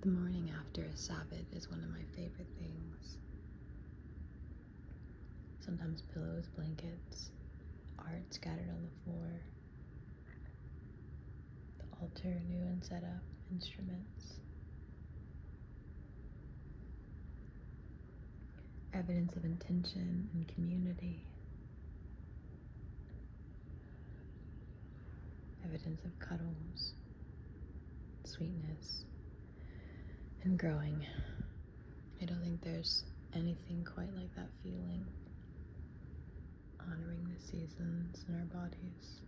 The morning after a Sabbath is one of my favorite things. Sometimes pillows, blankets, art scattered on the floor, the altar new and set up, instruments, evidence of intention and community, evidence of cuddles, sweetness, and growing. I don't think there's anything quite like that feeling. Honoring the seasons in our bodies.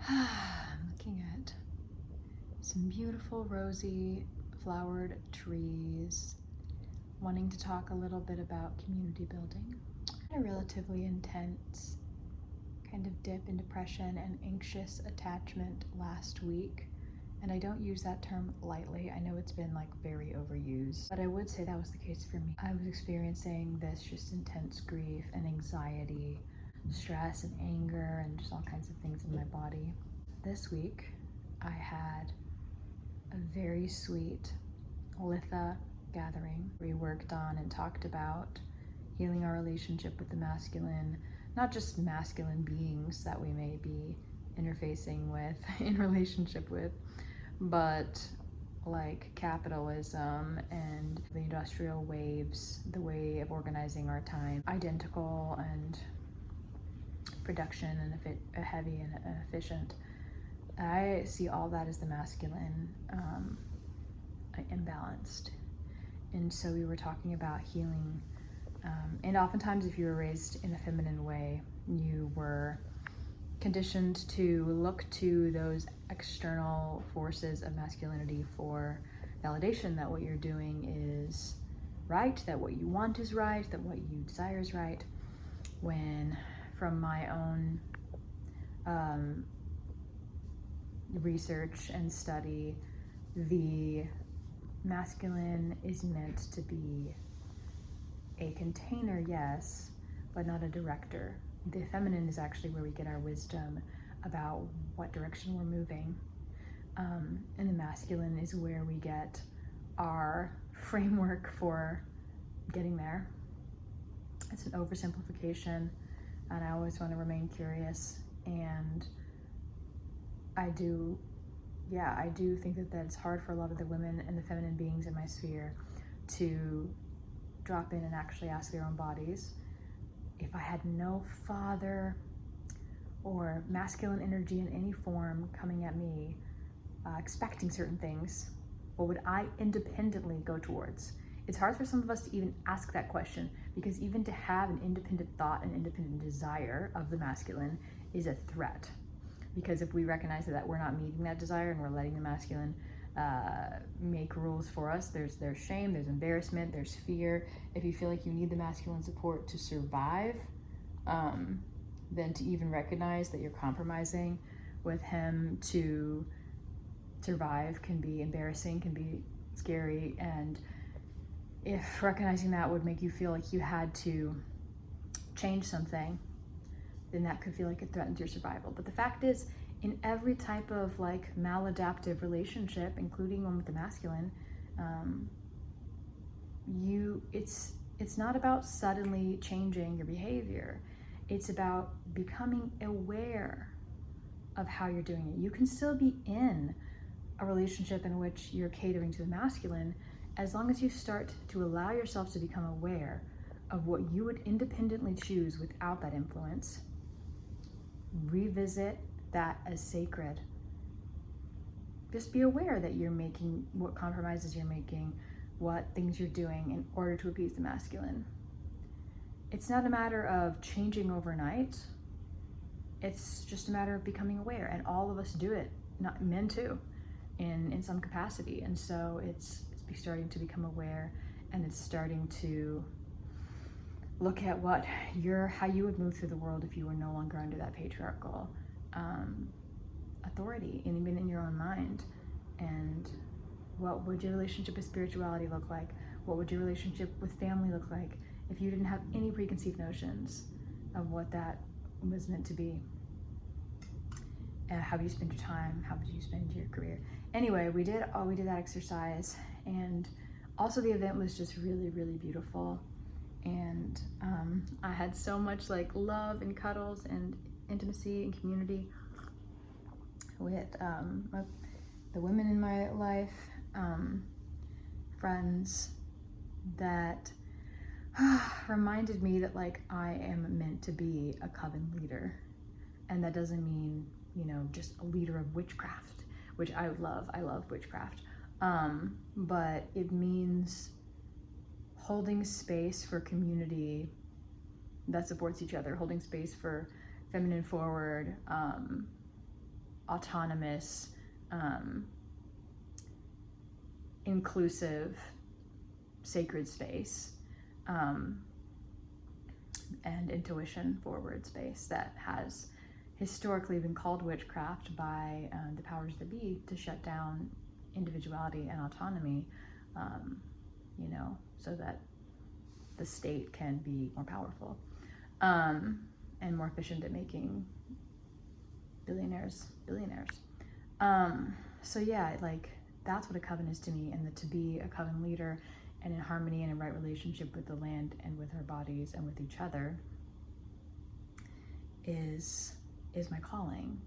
I'm looking at some beautiful rosy flowered trees, wanting to talk a little bit about community building. A relatively intense kind of dip in depression and anxious attachment last week, and I don't use that term lightly. I know it's been like very overused, but I would say that was the case for me. I was experiencing this just intense grief and anxiety, stress and anger, and just all kinds of things in my body. This week, I had a very sweet Litha gathering. We worked on and talked about healing our relationship with the masculine, not just masculine beings that we may be interfacing with, in relationship with, but like capitalism and the industrial waves, the way of organizing our time, identical and production and heavy and efficient. I see all that as the masculine imbalanced. And so we were talking about healing. And oftentimes if you were raised in a feminine way, you were conditioned to look to those external forces of masculinity for validation that what you're doing is right, that what you want is right, that what you desire is right. When from my own research and study, the masculine is meant to be a container, yes, but not a director. The feminine is actually where we get our wisdom about what direction we're moving. And the masculine is where we get our framework for getting there. It's an oversimplification, and I always want to remain curious. And I do think that it's hard for a lot of the women and the feminine beings in my sphere to drop in and actually ask their own bodies, if I had no father or masculine energy in any form coming at me, expecting certain things, what would I independently go towards? It's hard for some of us to even ask that question, because even to have an independent thought and independent desire of the masculine is a threat. Because if we recognize that we're not meeting that desire and we're letting the masculine make rules for us, there's shame, there's embarrassment, there's fear. If you feel like you need the masculine support to survive, then to even recognize that you're compromising with him to survive can be embarrassing, can be scary. And if recognizing that would make you feel like you had to change something, then that could feel like it threatens your survival. But the fact is, in every type of like maladaptive relationship, including one with the masculine, it's not about suddenly changing your behavior. It's about becoming aware of how you're doing it. You can still be in a relationship in which you're catering to the masculine, as long as you start to allow yourself to become aware of what you would independently choose without that influence. Revisit that as sacred. Just be aware that you're making, what compromises you're making, what things you're doing in order to appease the masculine. It's not a matter of changing overnight. it's just a matter of becoming aware, and all of us do it, not men too, in some capacity. And so it's starting to become aware, and it's starting to look at how you would move through the world if you were no longer under that patriarchal authority, and even in your own mind. And what would your relationship with spirituality look like? What would your relationship with family look like if you didn't have any preconceived notions of what that was meant to be? And how would you spend your time? How would you spend your career? Anyway, we did that exercise, and also the event was just really, really beautiful. And I had so much like love and cuddles and intimacy and community with the women in my life, friends that reminded me that like I am meant to be a coven leader. And that doesn't mean, just a leader of witchcraft, which I love. I love witchcraft. But it means holding space for community that supports each other, holding space for feminine forward, autonomous, inclusive, sacred space, and intuition forward space that has historically been called witchcraft by the powers that be to shut down individuality and autonomy, so that the state can be more powerful and more efficient at making billionaires. So yeah, like that's what a coven is to me, and that to be a coven leader and in harmony and in right relationship with the land and with our bodies and with each other is my calling.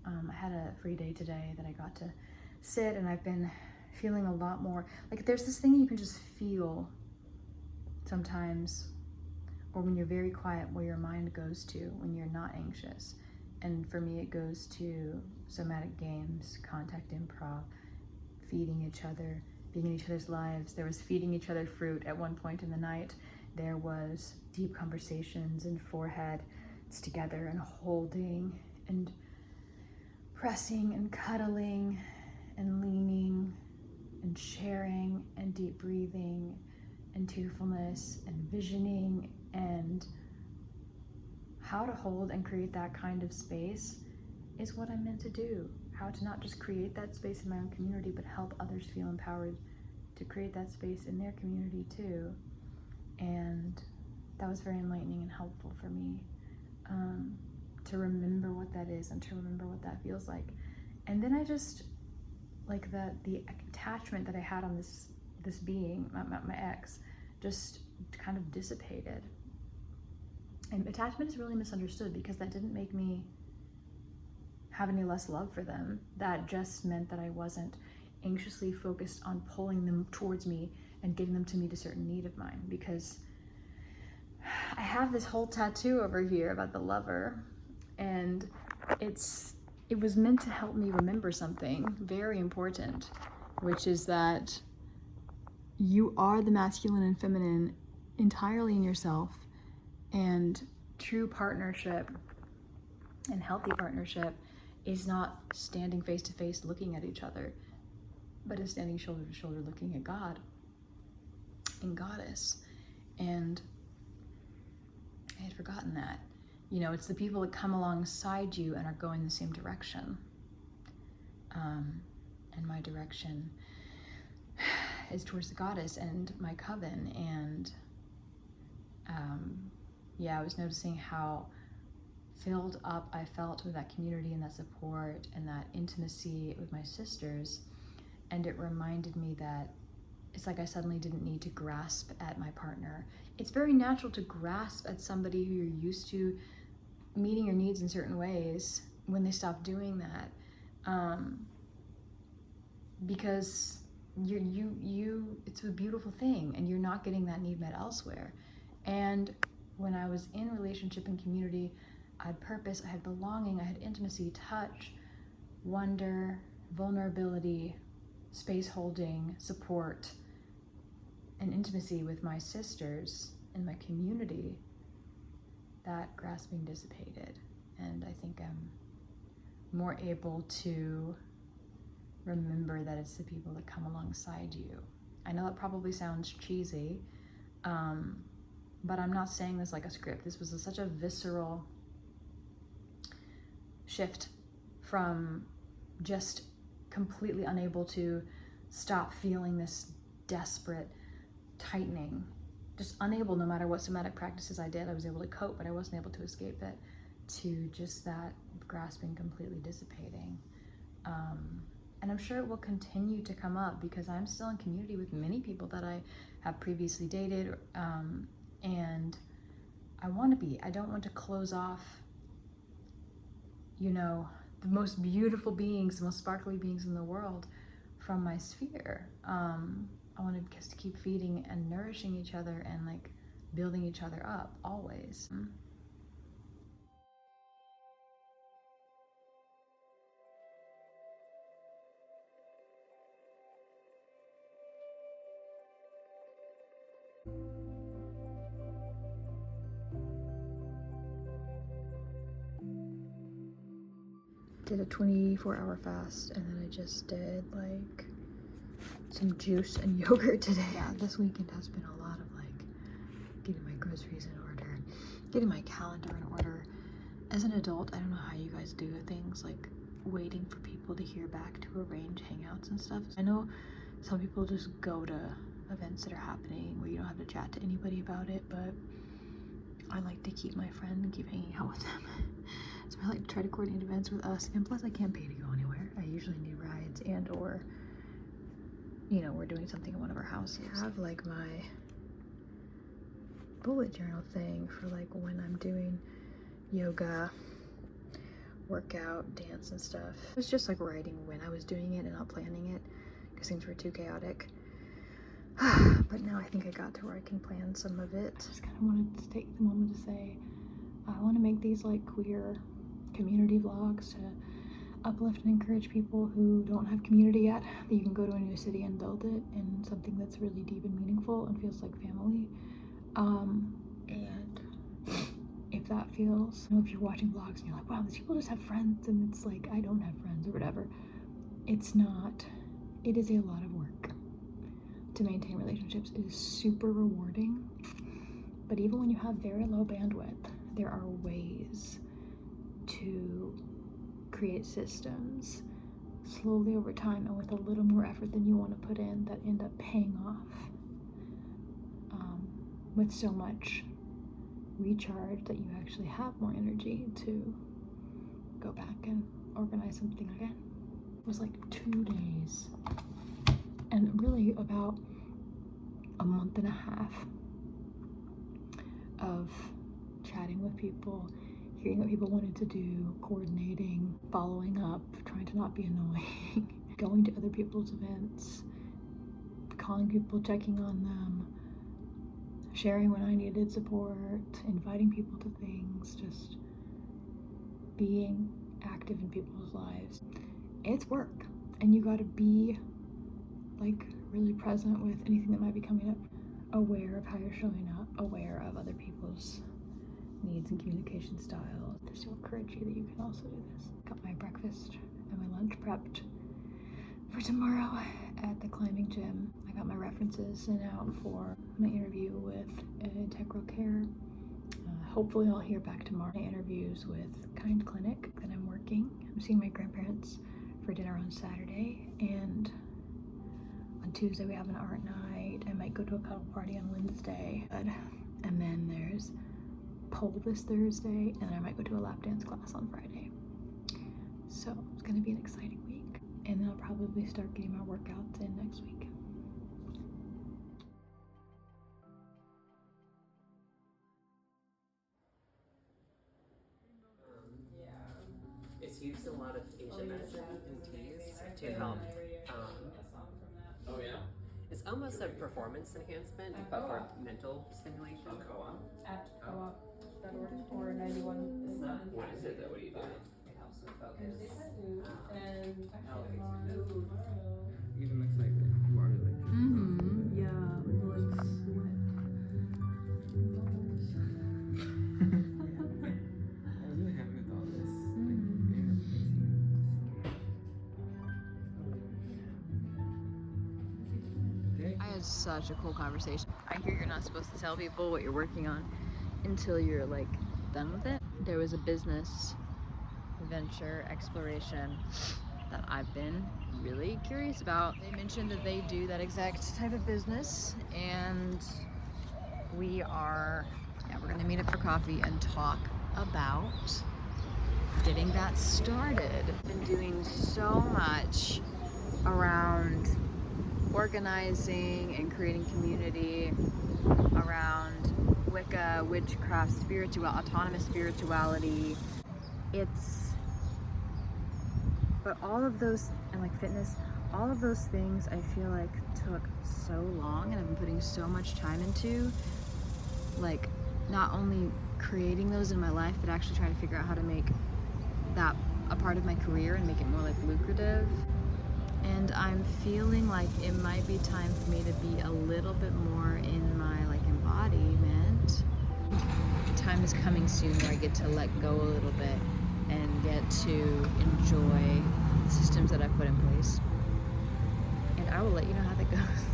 I had a free day today that I got to sit, and I've been feeling a lot more like there's this thing you can just feel sometimes, or when you're very quiet, where your mind goes to when you're not anxious. And for me, it goes to somatic games, contact improv, feeding each other, being in each other's lives. There was feeding each other fruit at one point in the night. There was deep conversations and foreheads together and holding and pressing and cuddling and leaning and sharing and deep breathing and tearfulness and visioning, and how to hold and create that kind of space is what I'm meant to do. How to not just create that space in my own community, but help others feel empowered to create that space in their community too. And that was very enlightening and helpful for me, to remember what that is and to remember what that feels like. And then I just, like the attachment that I had on this being, my ex, just kind of dissipated. And attachment is really misunderstood, because that didn't make me have any less love for them. That just meant that I wasn't anxiously focused on pulling them towards me and getting them to meet a certain need of mine, because I have this whole tattoo over here about the lover, and it was meant to help me remember something very important, which is that you are the masculine and feminine entirely in yourself, and true partnership and healthy partnership is not standing face to face looking at each other, but is standing shoulder to shoulder looking at God and Goddess. And I had forgotten that. It's the people that come alongside you and are going the same direction. And my direction is towards the Goddess and my coven. And I was noticing how filled up I felt with that community and that support and that intimacy with my sisters. And it reminded me that it's like I suddenly didn't need to grasp at my partner. It's very natural to grasp at somebody who you're used to meeting your needs in certain ways when they stop doing that, because it's a beautiful thing, and you're not getting that need met elsewhere. And when I was in relationship and community, I had purpose, I had belonging, I had intimacy, touch, wonder, vulnerability, space holding, support, and intimacy with my sisters in my community. That grasping dissipated. And I think I'm more able to remember that it's the people that come alongside you. I know it probably sounds cheesy, but I'm not saying this like a script. This was such a visceral shift from just completely unable to stop feeling this desperate tightening, just unable, no matter what somatic practices I did. I was able to cope, but I wasn't able to escape it, to just that grasping completely dissipating. And I'm sure it will continue to come up because I'm still in community with many people that I have previously dated, and I want to be. I don't want to close off, you know, the most beautiful beings, the most sparkly beings in the world from my sphere. I want to just keep feeding and nourishing each other and like building each other up always. Did a 24-hour fast, and then I just did like some juice and yogurt today. Yeah, this weekend has been a lot of like getting my groceries in order, getting my calendar in order. As an adult, I don't know how you guys do things like waiting for people to hear back to arrange hangouts and stuff. I know some people just go to events that are happening where you don't have to chat to anybody about it, but I like to keep my friend and keep hanging out with them. So I like to try to coordinate events with us, and plus I can't pay to go anywhere. I usually need rides, and or, you know, we're doing something in one of our houses. I have like my bullet journal thing for like when I'm doing yoga, workout, dance and stuff. It was just like writing when I was doing it and not planning it because things were too chaotic. But now I think I got to where I can plan some of it. Just kind of wanted to take the moment to say I want to make these like queer community vlogs to uplift and encourage people who don't have community yet, that you can go to a new city and build it in something that's really deep and meaningful and feels like family. And if that feels, you know, if you're watching vlogs and you're like, wow, these people just have friends, and it's like, I don't have friends or whatever. It's not. It is a lot of work to maintain relationships. It is super rewarding, but even when you have very low bandwidth, there are ways to create systems slowly over time and with a little more effort than you want to put in that end up paying off with so much recharge that you actually have more energy to go back and organize something again. It was like 2 days and really about a month and a half of chatting with people, hearing what people wanted to do, coordinating, following up, trying to not be annoying, going to other people's events, calling people, checking on them, sharing when I needed support, inviting people to things, just being active in people's lives. It's work, and you gotta be like really present with anything that might be coming up, aware of how you're showing up, aware of other people's needs and communication styles. This will encourage you that you can also do this. Got my breakfast and my lunch prepped for tomorrow at the climbing gym. I got my references sent out for my interview with Integral Care. Hopefully I'll hear back tomorrow. My interviews with Kind Clinic that I'm working. I'm seeing my grandparents for dinner on Saturday, and on Tuesday we have an art night. I might go to a cuddle party on Wednesday, and then there's pole this Thursday, and then I might go to a lap dance class on Friday. So it's gonna be an exciting week, and then I'll probably start getting my workouts in next week. It's used in a lot of Asian medicine and teas to help. Oh yeah. It's almost a performance enhancement, but for mental stimulation. At co-op.org or 91. What is it though? What do you do? It helps with focus. And actually, I'm on tomorrow. Even looks like water, like Yeah, like sweat. I was really happy with all had such a cool conversation. I hear you're not supposed to tell people what you're working on until you're like done with it. There was a business venture exploration that I've been really curious about. They mentioned that they do that exact type of business, and we're gonna meet up for coffee and talk about getting that started. I've been doing so much around organizing and creating community around Wicca, witchcraft, autonomous spirituality. But all of those, and like fitness, all of those things I feel like took so long, and I've been putting so much time into, like not only creating those in my life, but actually trying to figure out how to make that a part of my career and make it more like lucrative. And I'm feeling like it might be time for me to be a little bit more in my like embodiment. Time is coming soon where I get to let go a little bit and get to enjoy the systems that I've put in place. And I will let you know how that goes.